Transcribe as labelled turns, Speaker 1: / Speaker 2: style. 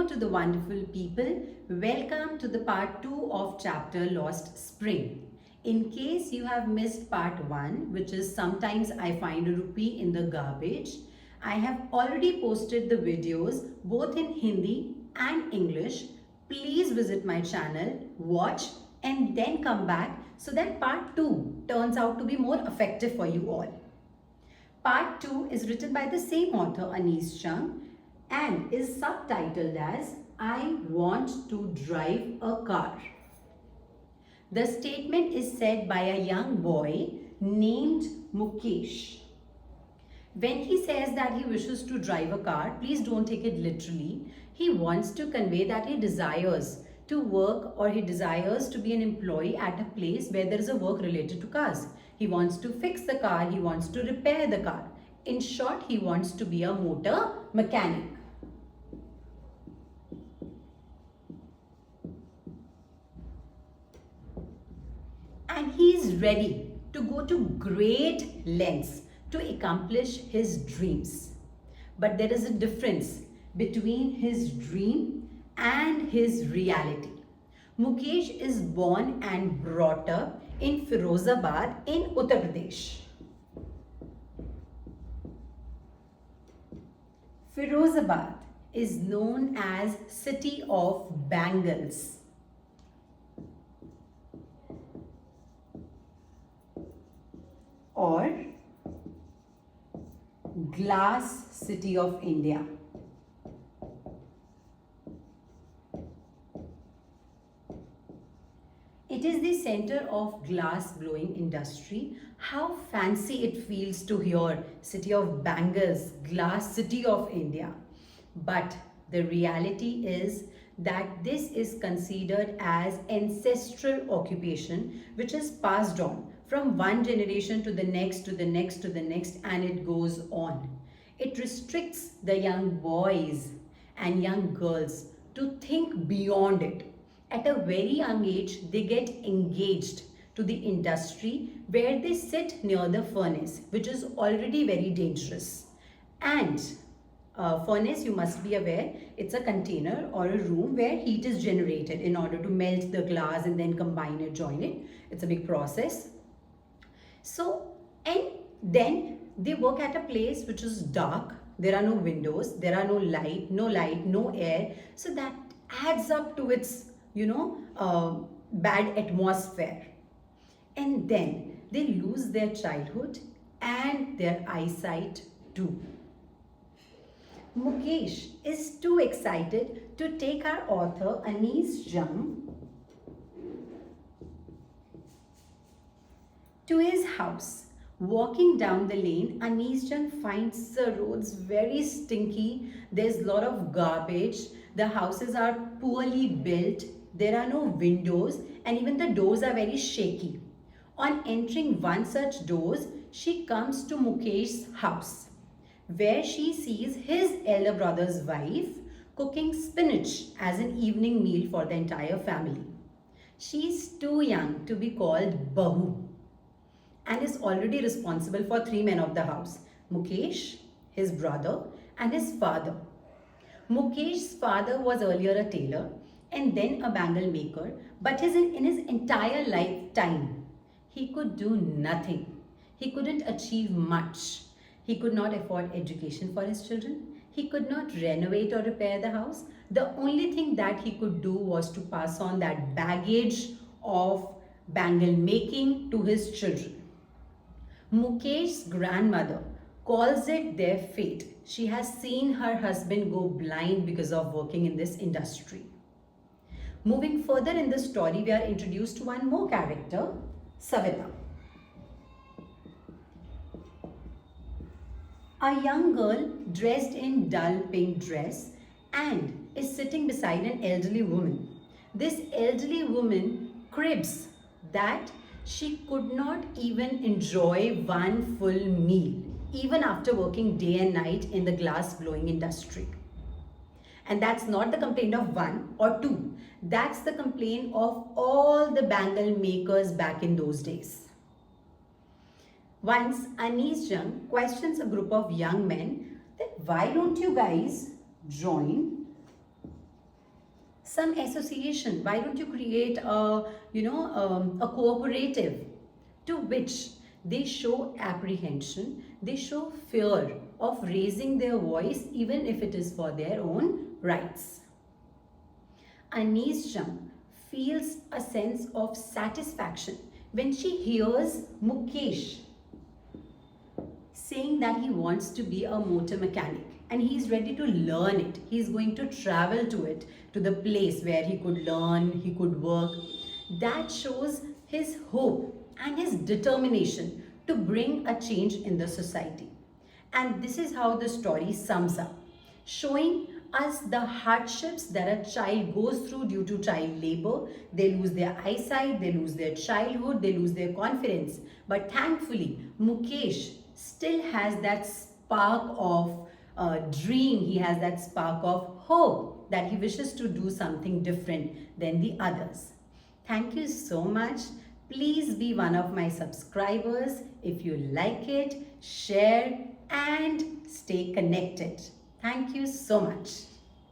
Speaker 1: Hello to the wonderful people. Welcome to the part 2 of chapter Lost Spring. In case you have missed part 1, which is sometimes I find a rupee in the garbage, I have already posted the videos both in Hindi and English. Please visit my channel, watch and then come back so that part 2 turns out to be more effective for you all. Part 2 is written by the same author, Anees Jung, and is subtitled as I want to drive a car. The statement is said by a young boy named Mukesh. When he says that he wishes to drive a car, please don't take it literally. He wants to convey that he desires to work or he desires to be an employee at a place where there is a work related to cars. He wants to fix the car, he wants to repair the car. In short, he wants to be a motor mechanic. And he is ready to go to great lengths to accomplish his dreams. But there is a difference between his dream and his reality. Mukesh is born and brought up in Firozabad in Uttar Pradesh. Firozabad is known as City of Bangles. Or Glass City of India. It is the center of glass blowing industry. How fancy it feels to hear City of Bangles, Glass City of India. But the reality is that this is considered as ancestral occupation which is passed on from one generation to the next, to the next, to the next, and it goes on. It restricts the young boys and young girls to think beyond it. At a very young age, they get engaged to the industry where they sit near the furnace, which is already very dangerous. And furnace, you must be aware, it's a container or a room where heat is generated in order to melt the glass and then combine it, join it. It's a big process. So, and then they work at a place which is dark. There are no windows, there are no light, no air. So that adds up to its, bad atmosphere. And then they lose their childhood and their eyesight too. Mukesh is too excited to take our author Anees Jung to his house. Walking down the lane, Anees Jung finds the roads very stinky. There's a lot of garbage. The houses are poorly built. There are no windows and even the doors are very shaky. On entering one such doors, she comes to Mukesh's house, where she sees his elder brother's wife cooking spinach as an evening meal for the entire family. She is too young to be called Bahu and is already responsible for 3 men of the house: Mukesh, his brother and his father. Mukesh's father was earlier a tailor and then a bangle maker, but in his entire lifetime, he could do nothing. He couldn't achieve much. He could not afford education for his children. He could not renovate or repair the house. The only thing that he could do was to pass on that baggage of bangle making to his children. Mukesh's grandmother calls it their fate. She has seen her husband go blind because of working in this industry. Moving further in the story, we are introduced to one more character, Savita. A young girl dressed in dull pink dress and is sitting beside an elderly woman. This elderly woman cribs that she could not even enjoy one full meal, even after working day and night in the glass blowing industry. And that's not the complaint of one or two. That's the complaint of all the bangle makers back in those days. Once Anees Jung questions a group of young men that why don't you guys join some association. Why don't you create a cooperative to which they show apprehension, they show fear of raising their voice even if it is for their own rights. Anees Jung feels a sense of satisfaction when she hears Mukesh saying that he wants to be a motor mechanic and he's ready to learn it. He's going to travel to it, to the place where he could learn, he could work. That shows his hope and his determination to bring a change in the society. And this is how the story sums up, showing us the hardships that a child goes through due to child labor. They lose their eyesight, they lose their childhood, they lose their confidence. But thankfully, Mukesh still has that spark of dream, he has that spark of hope that he wishes to do something different than the others. Thank you so much. Please be one of my subscribers. If you like it, share and stay connected. Thank you so much.